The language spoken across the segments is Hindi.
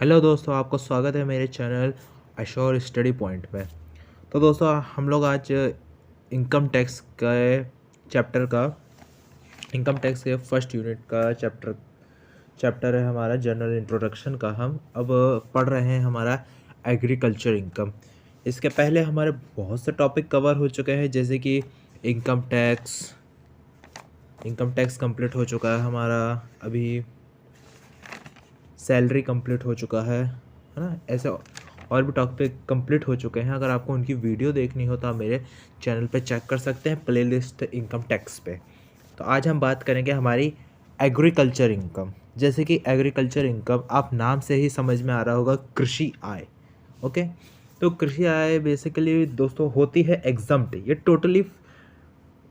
हेलो दोस्तों, आपको स्वागत है मेरे चैनल अशोर स्टडी पॉइंट में। तो दोस्तों, हम लोग आज इनकम टैक्स के फर्स्ट यूनिट का चैप्टर है हमारा जनरल इंट्रोडक्शन का। हम अब पढ़ रहे हैं हमारा एग्रीकल्चर इनकम। इसके पहले हमारे बहुत से टॉपिक कवर हो चुके हैं, जैसे कि इनकम टैक्स कंप्लीट हो चुका है हमारा, अभी सैलरी कंप्लीट हो चुका है ना। ऐसे और भी टॉपिक कंप्लीट हो चुके हैं। अगर आपको उनकी वीडियो देखनी हो तो आप मेरे चैनल पे चेक कर सकते हैं, प्लेलिस्ट इनकम टैक्स पे। तो आज हम बात करेंगे हमारी एग्रीकल्चर इनकम। जैसे कि एग्रीकल्चर इनकम आप नाम से ही समझ में आ रहा होगा, कृषि आय। ओके, तो कृषि आय बेसिकली दोस्तों होती है एग्जम्प्ट।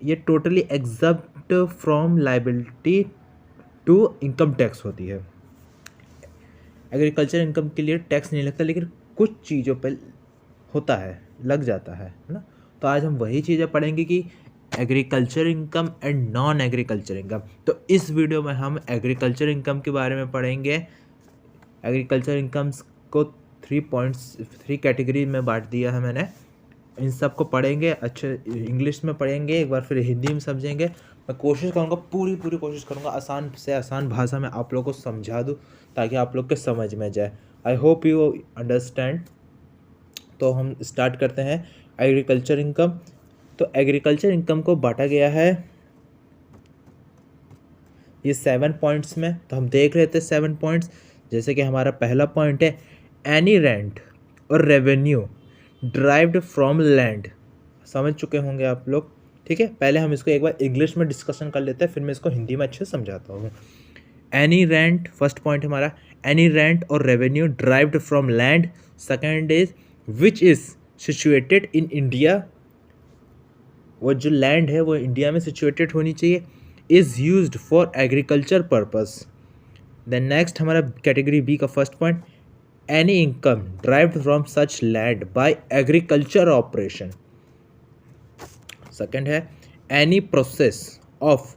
ये totally exempt from liability to income tax होती है। एग्रीकल्चर इनकम के लिए टैक्स नहीं लगता, लेकिन कुछ चीज़ों पर होता है, लग जाता है ना। तो आज हम वही चीज़ें पढ़ेंगे कि agriculture income and non agriculture income. तो इस वीडियो में हम एग्रीकल्चर इनकम के बारे में पढ़ेंगे। एग्रीकल्चर इनकम्स को 3 कैटेगरी में बांट दिया है मैंने। इन सब को पढ़ेंगे, अच्छे इंग्लिश में पढ़ेंगे, एक बार फिर हिंदी में समझेंगे। मैं कोशिश करूँगा, पूरी कोशिश करूँगा आसान से आसान भाषा में आप लोगों को समझा दूँ, ताकि आप लोग के समझ में जाए। I hope you understand. तो हम स्टार्ट करते हैं एग्रीकल्चर इनकम। तो एग्रीकल्चर इनकम को बांटा गया है ये 7 पॉइंट्स में। तो हम देख रहे थे 7 पॉइंट्स। जैसे कि हमारा पहला पॉइंट है एनी रेंट और रेवेन्यू ड्राइव्ड फ्रॉम लैंड। समझ चुके होंगे आप लोग, ठीक है। पहले हम इसको एक बार इंग्लिश में डिस्कशन कर लेते हैं, फिर मैं इसको हिंदी में अच्छे से समझाता हूँ। एनी रेंट, फर्स्ट पॉइंट हमारा, एनी रेंट और revenue derived from land. Second is which is situated in India. वो जो लैंड है वो इंडिया में सिचुएटेड होनी चाहिए। Is used for agriculture purpose. Then next हमारा कैटेगरी बी का first point, any income derived from such land by agriculture operation. Second है एनी प्रोसेस ऑफ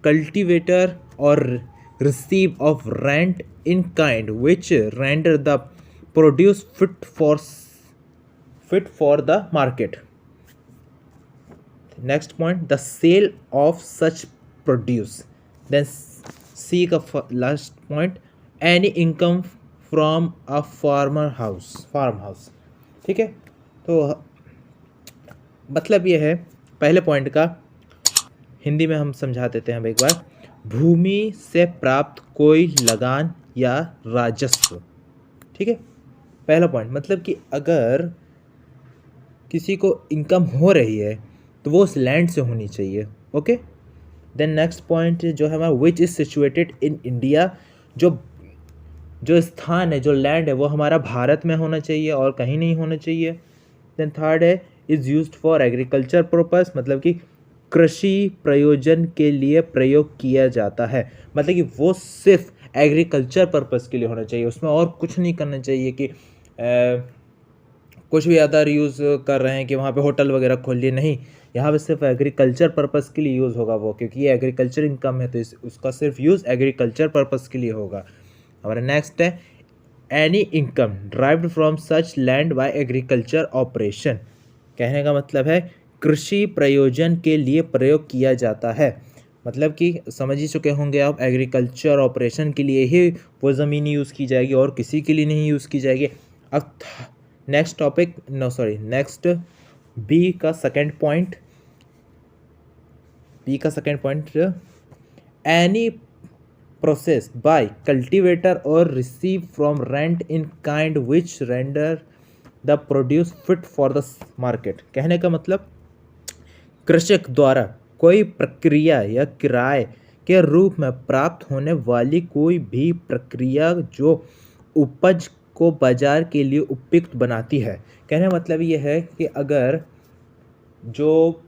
कल्टिवेटर और receive of rent in kind which render the produce fit for the market. Next point, the sale of such produce. Then C का last point, any income from a farm house. ठीक है। तो मतलब ये है, पहले पॉइंट का हिंदी में हम समझा देते हैं एक बार। भूमि से प्राप्त कोई लगान या राजस्व, ठीक है। पहला पॉइंट मतलब कि अगर किसी को इनकम हो रही है तो वो उस लैंड से होनी चाहिए। ओके। देन नेक्स्ट पॉइंट जो है हमारा which is situated in India. जो स्थान है, जो लैंड है, वो हमारा भारत में होना चाहिए और कहीं नहीं होना चाहिए। देन थर्ड है is used for agriculture purpose, मतलब कि कृषि प्रयोजन के लिए प्रयोग किया जाता है। मतलब कि वो सिर्फ एग्रीकल्चर पर्पस के लिए होना चाहिए, उसमें और कुछ नहीं करना चाहिए कि कुछ भी अदर यूज़ कर रहे हैं कि वहाँ पे होटल वगैरह खोल लिए। नहीं, यहाँ पे सिर्फ एग्रीकल्चर पर्पस के लिए यूज़ होगा वो, क्योंकि ये एग्रीकल्चर इनकम है तो उसका सिर्फ यूज़ एग्रीकल्चर पर्पस के लिए होगा। हमारा नेक्स्ट है any income derived from such land by agriculture operation. कहने का मतलब है कृषि प्रयोजन के लिए प्रयोग किया जाता है। मतलब कि समझ ही चुके होंगे आप, एग्रीकल्चर ऑपरेशन के लिए ही वो ज़मीन यूज़ की जाएगी और किसी के लिए नहीं यूज़ की जाएगी। अब नेक्स्ट बी का second point, any process by cultivator or receive from rent in kind which render the produce fit for the market. कहने का मतलब कृषक द्वारा कोई प्रक्रिया या किराए के रूप में प्राप्त होने वाली कोई भी प्रक्रिया जो उपज को बाजार के लिए उपयुक्त बनाती है। कहने का मतलब ये है कि अगर जो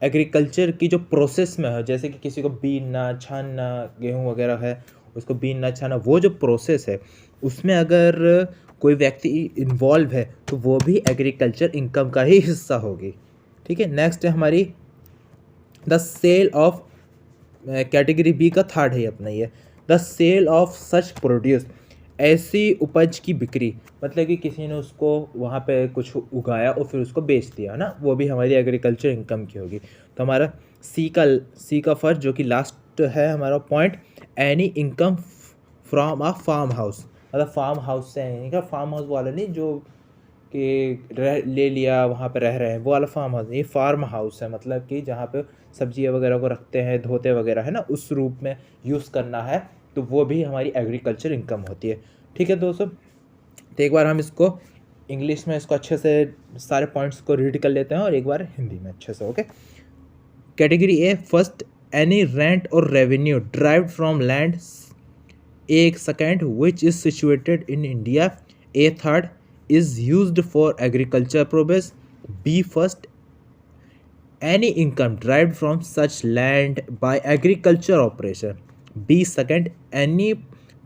एग्रीकल्चर की जो प्रोसेस में है, जैसे कि किसी को बीनना, छानना, गेहूँ वगैरह है उसको बीनना, छाना, वो जो प्रोसेस है उसमें अगर कोई व्यक्ति इन्वॉल्व है तो वो भी एग्रीकल्चर इनकम का ही हिस्सा होगी। ठीक है। नेक्स्ट है हमारी the sale of, category B का थर्ड है अपना ये, the sale of such produce. ऐसी उपज की बिक्री, मतलब कि किसी ने उसको वहाँ पे कुछ उगाया और फिर उसको बेच दिया ना, वो भी हमारी एग्रीकल्चर इनकम की होगी। तो हमारा सी का फर्स्ट जो कि लास्ट है हमारा point, any income from a farm house, मतलब फार्म हाउस से है क्या, फार्म हाउस वाला नहीं जो कि रह ले लिया वहाँ पे रह रहे हैं वो वाला फार्म हाउस नहीं, फार्म हाउस है मतलब कि जहाँ पे सब्जियाँ वगैरह को रखते हैं, धोते वगैरह है ना, उस रूप में यूज़ करना है, तो वो भी हमारी एग्रीकल्चर इनकम होती है। ठीक है दोस्तों, तो एक बार हम इसको इंग्लिश में इसको अच्छे से सारे पॉइंट्स को रीड कर लेते हैं और एक बार हिंदी में अच्छे से। Okay, category A first, any rent और रेवेन्यू ड्राइव्ड फ्रॉम लैंड। एक second, which is situated in India. A third, is used for agriculture purpose. B first, any income derived from such land by agriculture operation. B second, any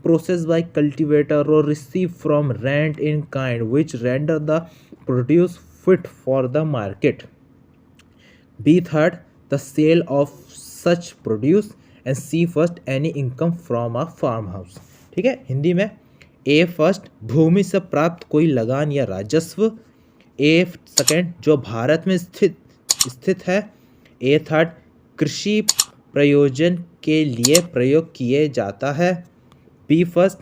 process by cultivator or received from rent in kind which render the produce fit for the market. B third, the sale of such produce. And C first, any income from a farmhouse. ठीक है, हिंदी में ए फर्स्ट, भूमि से प्राप्त कोई लगान या राजस्व। ए सेकेंड, जो भारत में स्थित है। ए थर्ड, कृषि प्रयोजन के लिए प्रयोग किए जाता है। बी फर्स्ट,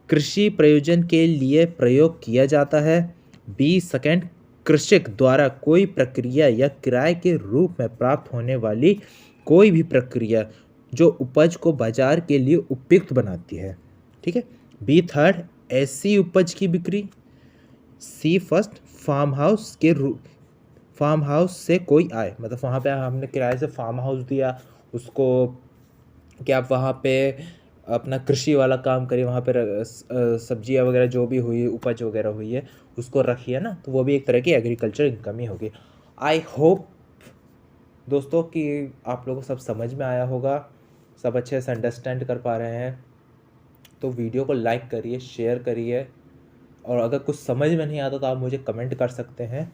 कृषि प्रयोजन के लिए प्रयोग किया जाता है। बी सेकेंड, कृषक द्वारा कोई प्रक्रिया या किराए के रूप में प्राप्त होने वाली कोई भी प्रक्रिया जो उपज को बाजार के लिए उपयुक्त बनाती है। ठीक है, बी थर्ड, ऐसी उपज की बिक्री। सी फर्स्ट, फार्म हाउस से कोई आए, मतलब वहाँ पे हमने किराए से फार्म हाउस दिया उसको कि आप वहाँ पे अपना कृषि वाला काम करिए, वहाँ पे सब्जियाँ वगैरह जो भी हुई, उपज वगैरह हुई है उसको रखिए ना, तो वो भी एक तरह की एग्रीकल्चर इनकम ही होगी। आई होप दोस्तों कि आप लोगों को सब समझ में आया होगा, सब अच्छे से अंडरस्टैंड कर पा रहे हैं। तो वीडियो को लाइक करिए, शेयर करिए, और अगर कुछ समझ में नहीं आता तो आप मुझे कमेंट कर सकते हैं,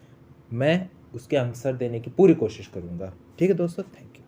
मैं उसके आंसर देने की पूरी कोशिश करूँगा। ठीक है दोस्तों, थैंक यू।